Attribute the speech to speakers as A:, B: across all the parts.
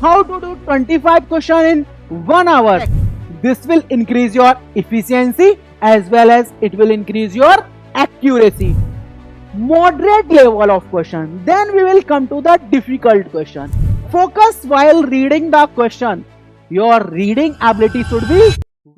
A: how to do 25 questions in 1 hour. This will increase your efficiency as well as it will increase your accuracy. Moderate level of question. Then we will come to the difficult question. Focus while reading the question. Your reading ability should be.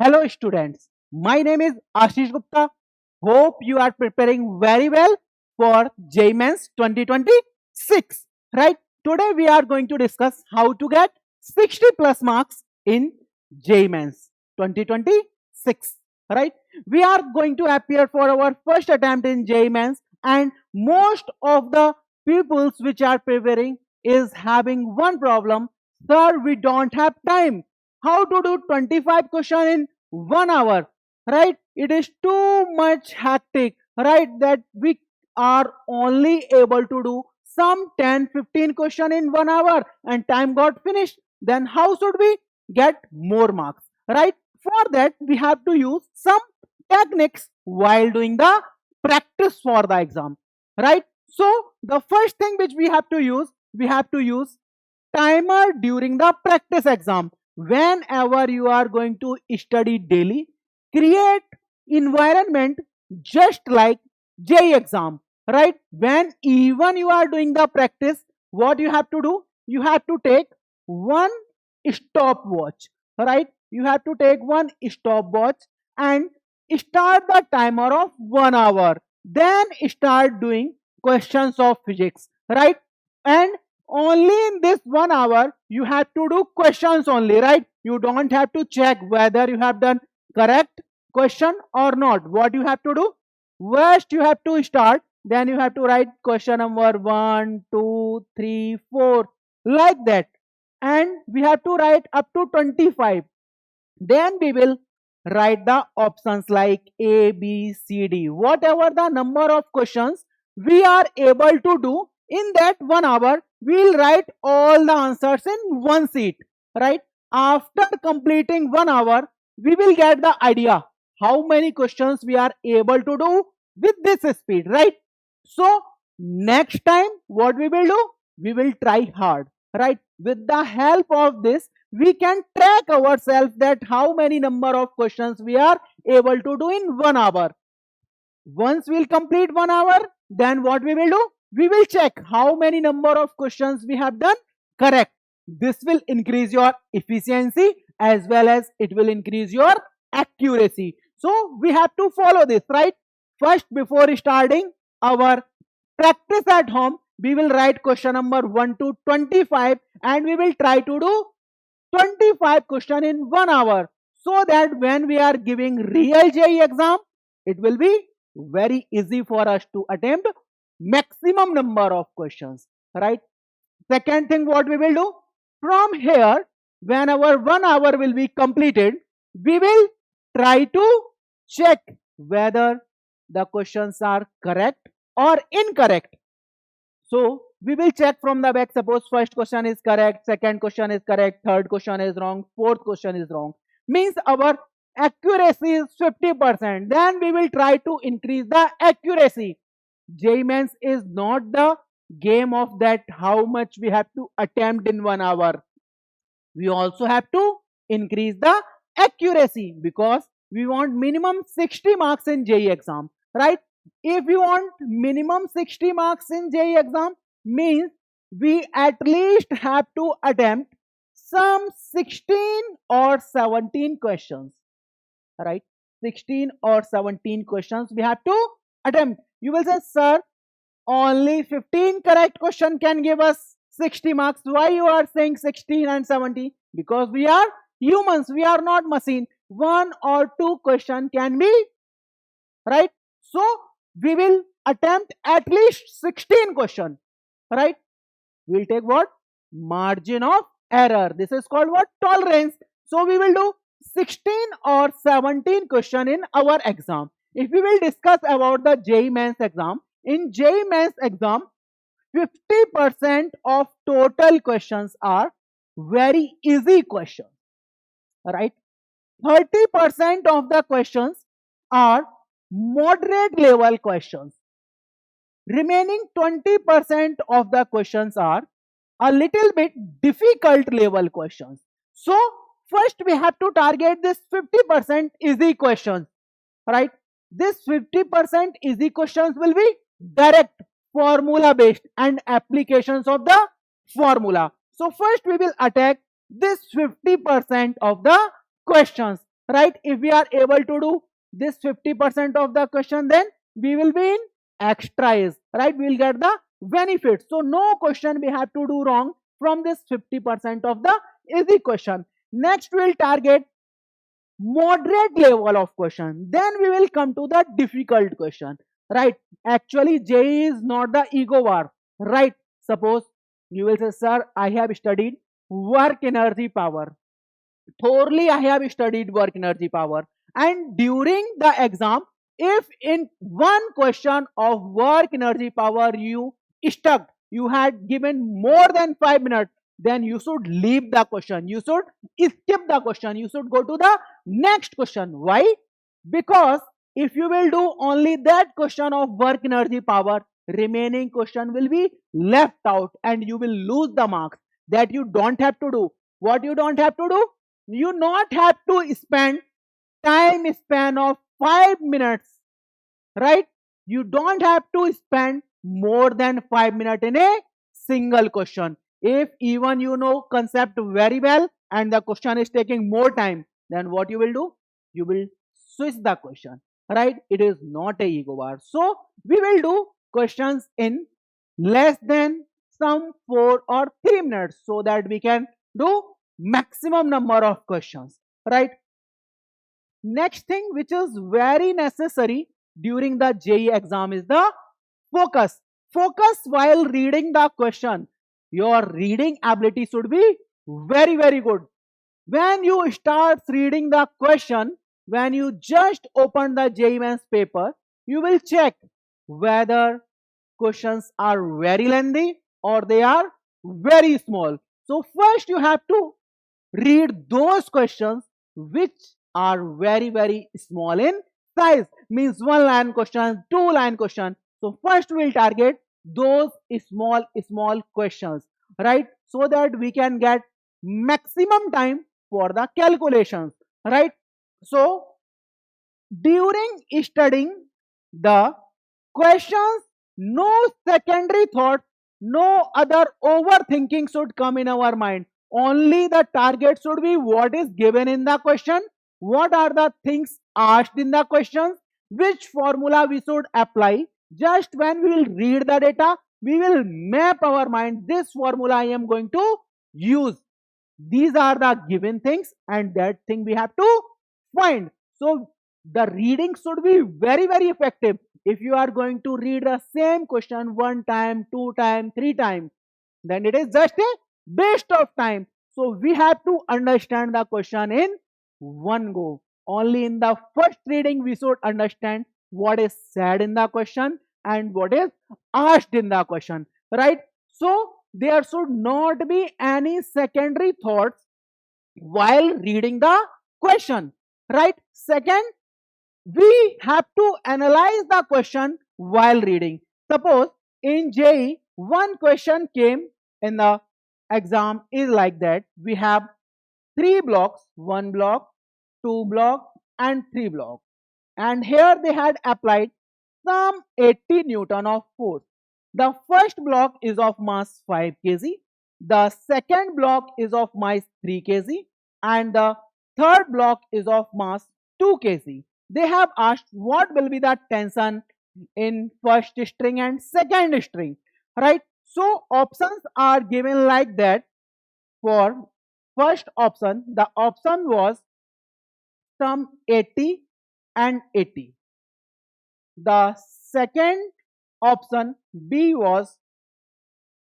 A: Hello students, my name is Ashish Gupta. Hope you are preparing very well for JEE Mains 2026. Right? Today we are going to discuss how to get 60 plus marks in JEE Mains 2026. Right? We are going to appear for our first attempt in JEE Mains, and most of the peoples which are preparing is having one problem. Sir, we don't have time. How to do 25 questions in 1 hour? Right? It is too much hectic, right? That we are only able to do some 10-15 questions in 1 hour and time got finished. Then how should we get more marks? Right? For that, we have to use some techniques while doing the practice for the exam. Right? So the first thing which we have to use timer during the practice exam. Whenever you are going to study daily, create environment just like JEE exam, right? When even you are doing the practice, what you have to do? You have to take one stopwatch, right? You have to take one stopwatch and start the timer of 1 hour. Then start doing questions of physics, right? And only in this 1 hour you have to do questions only, right? You don't have to check whether you have done correct question or not. What you have to do? First you have to start, then you have to write question number 1, 2, 3, 4, like that, and we have to write up to 25. Then we will write the options like A, B, C, D. Whatever the number of questions we are able to do in that 1 hour, we will write all the answers in one sheet, right? After completing 1 hour, we will get the idea how many questions we are able to do with this speed, right? So next time what we will do? We will try hard, right? With the help of this, we can track ourselves that how many number of questions we are able to do in 1 hour. Once we'll complete 1 hour, then what we will do? We will check how many number of questions we have done correct. This will increase your efficiency as well as it will increase your accuracy. So we have to follow this, right? First, before starting our practice at home, we will write question number 1 to 25 and we will try to do 25 question in 1 hour, so that when we are giving real JEE exam, it will be very easy for us to attempt maximum number of questions, right? Second thing what we will do, from here when our 1 hour will be completed, we will try to check whether the questions are correct or incorrect. So we will check from the back. Suppose first question is correct, second question is correct, third question is wrong, fourth question is wrong, means our accuracy is 50%. Then we will try to increase the accuracy. JEE Mains is not the game of that how much we have to attempt in 1 hour. We also have to increase the accuracy because we want minimum 60 marks in JEE exam, right? If you want minimum 60 marks in JEE exam, means we at least have to attempt some 16 or 17 questions, right? 16 or 17 questions we have to attempt. You will say, sir, only 15 correct question can give us 60 marks. Why you are saying 16 and 17? Because we are humans, we are not machine. 1 or 2 question can be right. So we will attempt at least 16 question, right? We'll take what? Margin of error. This is called what? Tolerance. So we will do 16 or 17 question in our exam. If we will discuss about the JEE Mains exam, in JEE Mains exam, 50% of total questions are very easy questions, right? 30% of the questions are moderate level questions. Remaining 20% of the questions are a little bit difficult level questions. So first we have to target this 50% easy questions, right? This 50% easy questions will be direct formula based and applications of the formula. So first we will attack this 50% of the questions, right? If we are able to do this 50% of the question, then we will be in extras, right? We will get the benefits. So no question we have to do wrong from this 50% of the easy question. Next we will target moderate level of question, then we will come to the difficult question, right? Actually JEE is not the ego war, right? Suppose you will say, sir, I have studied work energy power thoroughly, I have studied work energy power, and during the exam, if in one question of work energy power you stuck, you had given more than 5 minutes, then you should leave the question, you should skip the question, you should go to the next question. Why? Because if you will do only that question of work energy power, remaining question will be left out and you will lose the marks. That you don't have to do. What you don't have to do? You not have to spend time span of 5 minutes, right? You don't have to spend more than 5 minutes in a single question. If even you know concept very well and the question is taking more time, then what you will do? You will switch the question, right? It is not a ego bar. So we will do questions in less than some 4 or 3 minutes so that we can do maximum number of questions, right? Next thing which is very necessary during the JEE exam is the focus. Focus while reading the question. Your reading ability should be very good. When you start reading the question, when you just open the JEE Mains paper, you will check whether questions are very lengthy or they are very small. So first you have to read those questions which are very small in size, means one line question, two line question. So first we will target those small questions, right? So that we can get maximum time for the calculations, right? So during studying the questions, no secondary thought, no other overthinking should come in our mind. Only the target should be what is given in the question, what are the things asked in the questions, which formula we should apply. Just when we will read the data, we will map our mind, this formula I am going to use. These are the given things and that thing we have to find. So the reading should be very effective. If you are going to read the same question one time, two time, three times, then it is just a waste of time. So we have to understand the question in one go. Only in the first reading we should understand what is said in the question and what is asked in the question, right? So there should not be any secondary thoughts while reading the question, right? Second, we have to analyze the question while reading. Suppose in JEE, one question came in the exam is like that. We have 3 blocks, 1 block, 2 block and 3 block. And here they had applied some 80 Newton of force. The first block is of mass 5 kg. The second block is of mass 3 kg. And the third block is of mass 2 kg. They have asked what will be the tension in first string and second string, right? So options are given like that. For first option, the option was some 80 and 80. The second option B was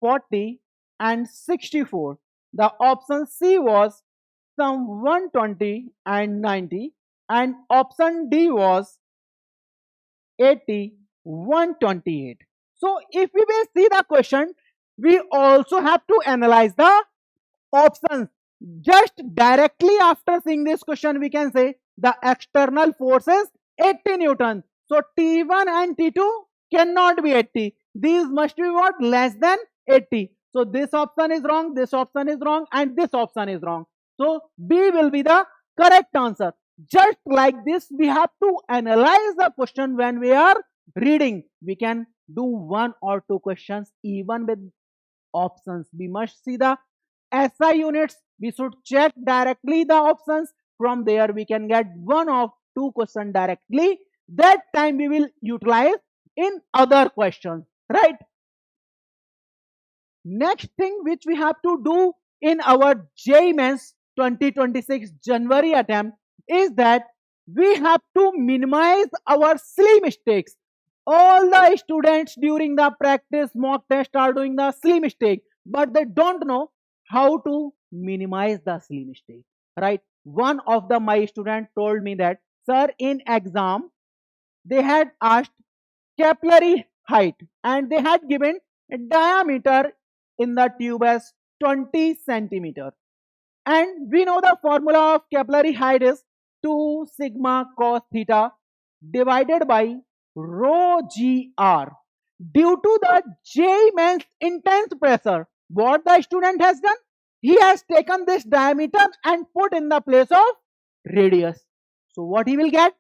A: 40 and 64. The option C was some 120 and 90. And option D was 80, 128. So if we will see the question, we also have to analyze the options. Just directly after seeing this question, we can say the external force is 80 Newton. So T1 and T2 cannot be 80. These must be what? Less than 80. So this option is wrong, this option is wrong, and this option is wrong. So B will be the correct answer. Just like this, we have to analyze the question when we are reading. We can do one or two questions even with options. We must see the SI units. We should check directly the options. From there, we can get one or two questions directly. That time we will utilize in other questions, right? Next thing which we have to do in our JEE Mains 2026 January attempt is that we have to minimize our silly mistakes. All the students during the practice mock test are doing the silly mistake, but they don't know how to minimize the silly mistake, right? One of the my student told me that, sir, in exam they had asked capillary height and they had given a diameter in the tube as 20 centimeter, and we know the formula of capillary height is 2 sigma cos theta divided by rho gr. Due to the JEE Mains intense pressure, what the student has done, he has taken this diameter and put in the place of radius. So what he will get?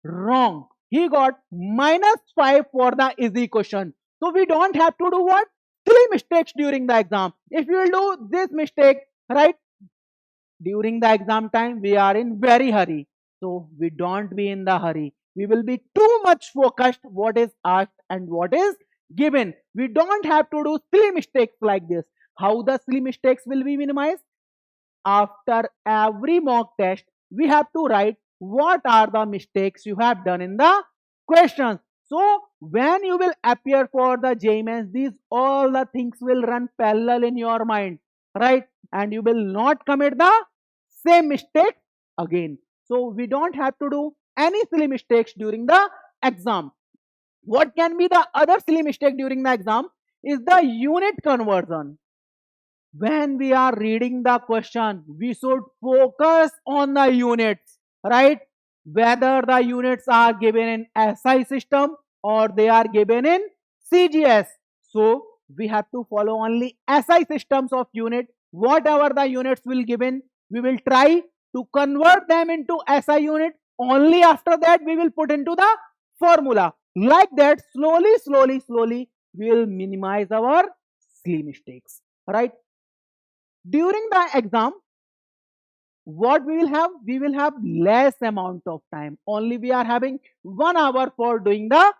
A: Wrong. He got -5 for the easy question. So we don't have to do what? Silly mistakes during the exam. If you will do this mistake, right, during the exam time, we are in very hurry. So we don't be in the hurry. We will be too much focused what is asked and what is given. We don't have to do silly mistakes like this. How the silly mistakes will be minimized? After every mock test, we have to write what are the mistakes you have done in the questions. So when you will appear for the JEE Mains, these all the things will run parallel in your mind, right? And you will not commit the same mistake again. So we don't have to do any silly mistakes during the exam. What can be the other silly mistake during the exam is the unit conversion. When we are reading the question, we should focus on the units, right? Whether the units are given in SI system or they are given in CGS. So we have to follow only SI systems of unit. Whatever the units will given, we will try to convert them into SI unit. Only after that we will put into the formula. Like that, slowly, we will minimize our silly mistakes, right? During the exam, what we will have less amount of time. Only we are having 1 hour for doing the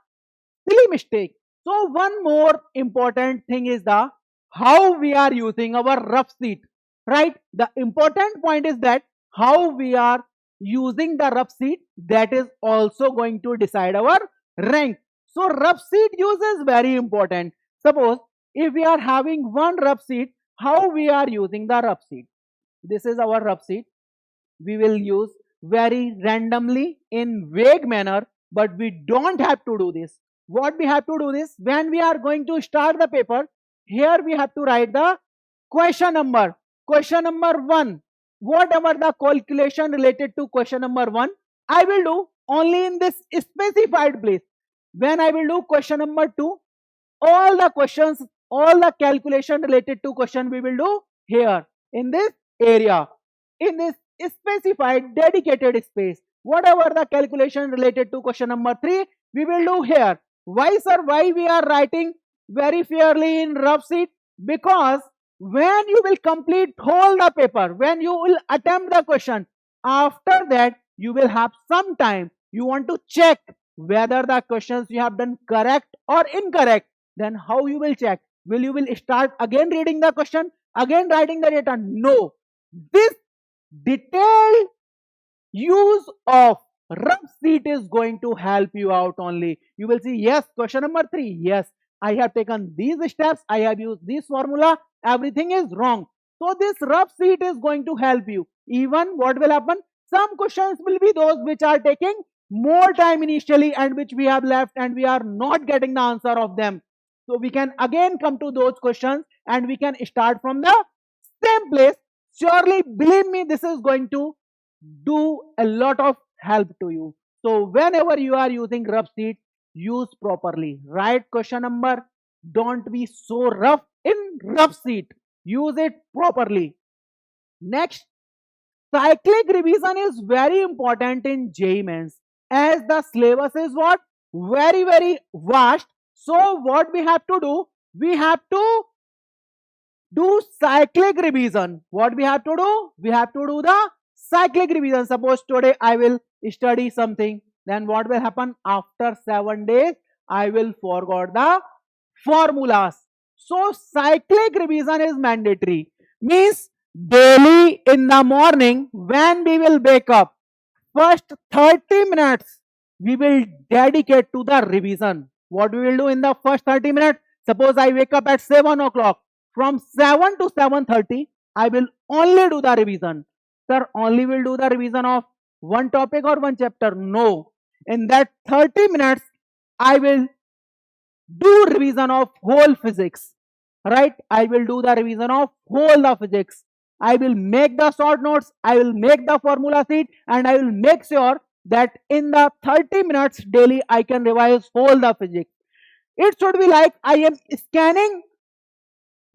A: silly mistake. So one more important thing is the how we are using our rough sheet, right? The important point is that how we are using the rough sheet, that is also going to decide our rank. So rough sheet use is very important. Suppose if we are having one rough sheet, how we are using the rough sheet? This is our rough sheet. We will use very randomly in vague manner, but we don't have to do this. What we have to do this, when we are going to start the paper, here we have to write the question number. Question number 1, whatever the calculation related to question number 1, I will do only in this specified place. When I will do question number 2, all the questions, all the calculation related to question we will do here in this area, in this specified dedicated space. Whatever the calculation related to question number 3, we will do here. Why, sir? Why we are writing very fairly in rough sheet? Because when you will complete whole the paper, when you will attempt the question, after that you will have some time. You want to check whether the questions you have done correct or incorrect. Then how you will check? Will you will start again reading the question, again writing the data? No. This detailed use of rough sheet is going to help you out only. You will see, yes, question number 3, yes, I have taken these steps, I have used this formula, everything is wrong. So this rough sheet is going to help you. Even what will happen, some questions will be those which are taking more time initially and which we have left and we are not getting the answer of them. So we can again come to those questions and we can start from the same place. Surely believe me, this is going to do a lot of help to you. So whenever you are using rough sheet, use properly. Write question number. Don't be so rough in rough sheet. Use it properly. Next, cyclic revision is very important in JEE Mains, as the syllabus is what? Very vast. So what we have to do? We have to do cyclic revision. What we have to do? We have to do the cyclic revision. Suppose today I will study something, then what will happen? After 7 days I will forget the formulas. So cyclic revision is mandatory. Means daily in the morning when we will wake up, first 30 minutes we will dedicate to the revision. What we will do in the first 30 minutes? Suppose I wake up at 7 o'clock. From 7 to 7:30, I will only do the revision. Sir, only will do the revision of one topic or one chapter? No. In that 30 minutes, I will do revision of whole physics. Right? I will do the revision of whole the physics. I will make the short notes, I will make the formula sheet, and I will make sure that in the 30 minutes daily I can revise whole the physics. It should be like I am scanning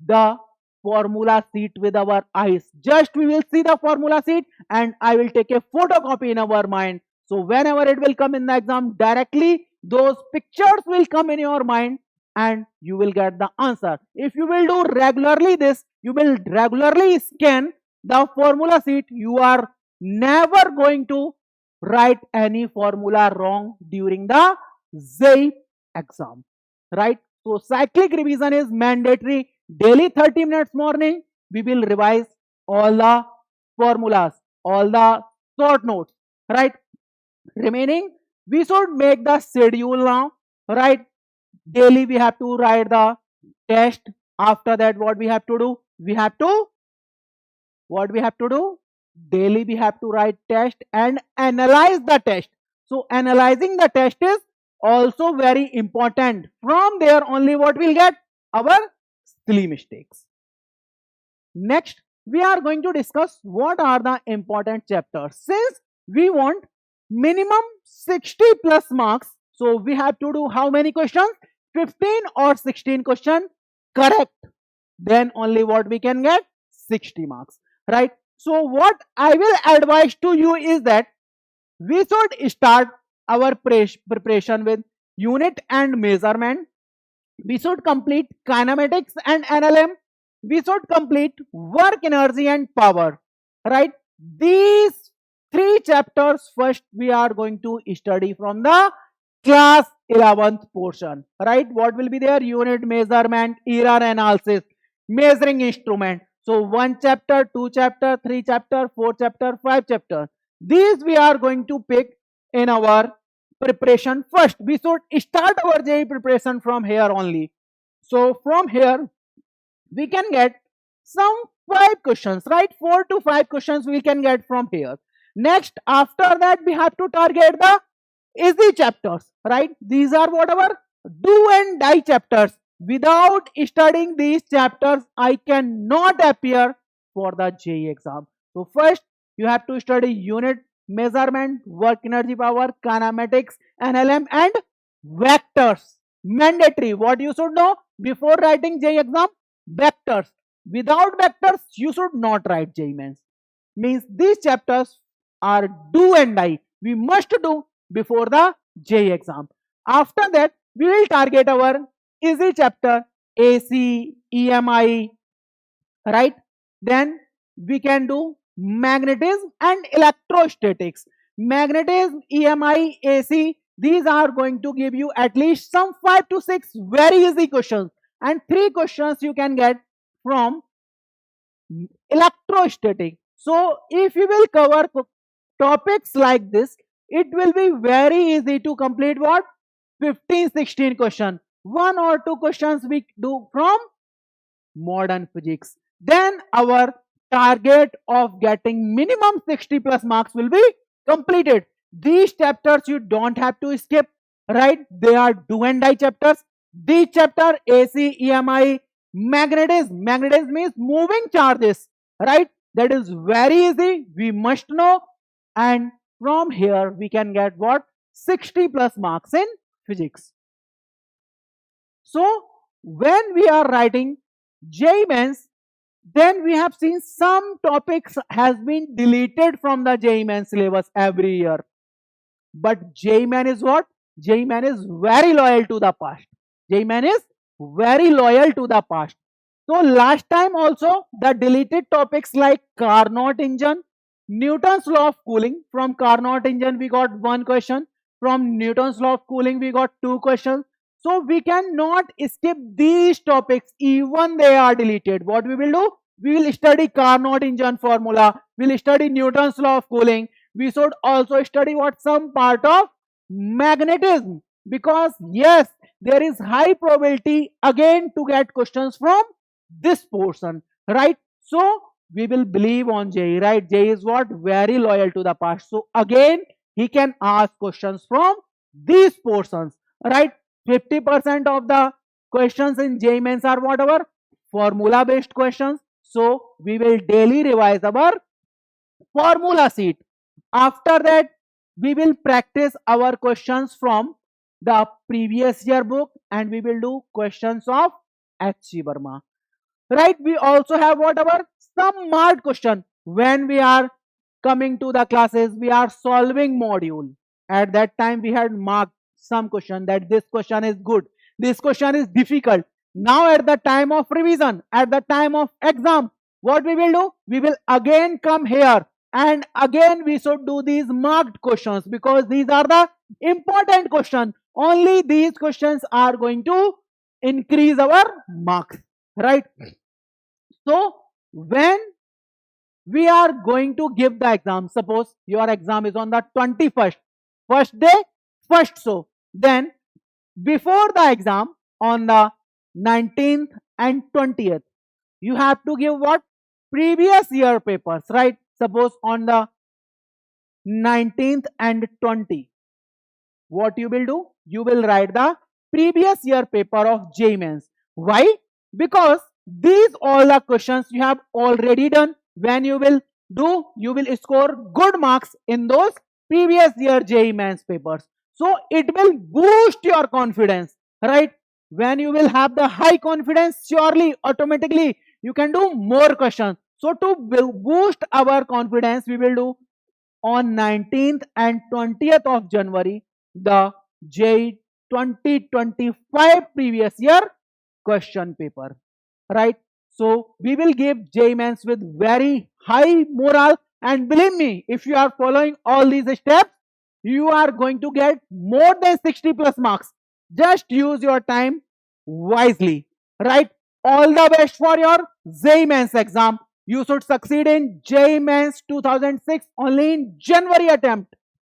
A: the formula sheet with our eyes. Just we will see the formula sheet and I will take a photocopy in our mind. So whenever it will come in the exam, directly those pictures will come in your mind and you will get the answer. If you will do regularly this, you will regularly scan the formula sheet, you are never going to write any formula wrong during the JEE exam. Right? So cyclic revision is mandatory. Daily 30 minutes morning, we will revise all the formulas, all the short notes, right? Remaining, we should make the schedule now, right? Daily we have to write the test. After that, what we have to do? What we have to do? Daily we have to write test and analyze the test. So analyzing the test is also very important. From there only what we'll get? Our silly mistakes. Next, we are going to discuss what are the important chapters. Since we want minimum 60 plus marks, so we have to do how many questions? 15 or 16 questions correct. Then only what we can get? 60 marks, right? So what I will advise to you is that we should start our preparation with unit and measurement. We should complete kinematics and NLM. We should complete work, energy and power, right? These three chapters first we are going to study from the class 11th portion, right? What will be there? Unit, measurement, error analysis, measuring instrument. So 1 chapter, 2 chapter, 3 chapter, 4 chapter, 5 chapter. These we are going to pick in our preparation first. We should start our JEE preparation from here only. So from here we can get some 5 questions, right? 4 to 5 questions we can get from here. Next, after that we have to target the easy chapters, right? These are whatever do and die chapters. Without studying these chapters, I cannot appear for the JEE exam. So first you have to study unit, measurement, work, energy, power, kinematics, NLM and vectors. Mandatory. What you should know before writing JEE exam? Vectors. Without vectors, you should not write JEE Mains. Means these chapters are do and die. We must do before the JEE exam. After that, we will target our easy chapter, AC, EMI, right? Then we can do magnetism and electrostatics. Magnetism, EMI, AC, these are going to give you at least some 5 to 6 very easy questions, and 3 questions you can get from electrostatic. So if you will cover topics like this, it will be very easy to complete what? 15-16 questions. 1 or 2 questions we do from modern physics. Then our target of getting minimum 60 plus marks will be completed. These chapters you don't have to skip, right? They are do and die chapters. These chapter AC, EMI, magnetism. Magnetism means moving charges, right? That is very easy. We must know. And from here we can get what? 60 plus marks in physics. So when we are writing JEE Mains, then we have seen some topics has been deleted from the JEE Mains syllabus every year. But JEE Main is what? JEE Main is very loyal to the past. JEE Main is very loyal to the past. So last time also the deleted topics like Carnot engine, Newton's law of cooling. From Carnot engine we got one question. From Newton's law of cooling we got two questions. So we cannot skip these topics even they are deleted. What we will do? We will study Carnot engine formula. We will study Newton's law of cooling. We should also study what some part of magnetism, because yes, there is high probability again to get questions from this portion, right? So we will believe on JEE, right? JEE is what? Very loyal to the past. So again, he can ask questions from these portions, right? 50% of the questions in JEE Mains are whatever formula based questions. So we will daily revise our formula sheet. After that, we will practice our questions from the previous year book and we will do questions of H.C. Verma. Right? We also have whatever some marked question when we are coming to the classes, we are solving module. At that time, we had marked some question that this question is good, this question is difficult. Now, at the time of revision, at the time of exam, what we will do? We will again come here and again we should do these marked questions because these are the important questions. Only these questions are going to increase our marks, right? So when we are going to give the exam, suppose your exam is on the 21st, first day, first show, then before the exam on the 19th and 20th, you have to give what? Previous year papers, right? Suppose on the 19th and 20th, what you will do? You will write the previous year paper of JEE Mains. Why? Because these all the questions you have already done. When you will do, you will score good marks in those previous year JEE Mains papers. So it will boost your confidence, right? When you will have the high confidence, surely automatically you can do more questions. So to boost our confidence, we will do on 19th and 20th of January the JEE 2025 previous year question paper, right? So we will give JEE Mains with very high morale, and believe me, if you are following all these steps, you are going to get more than 60 plus marks. Just use your time wisely, right? All the best for your JEE Mains exam. You should succeed in JEE Mains 2006 only in January attempt.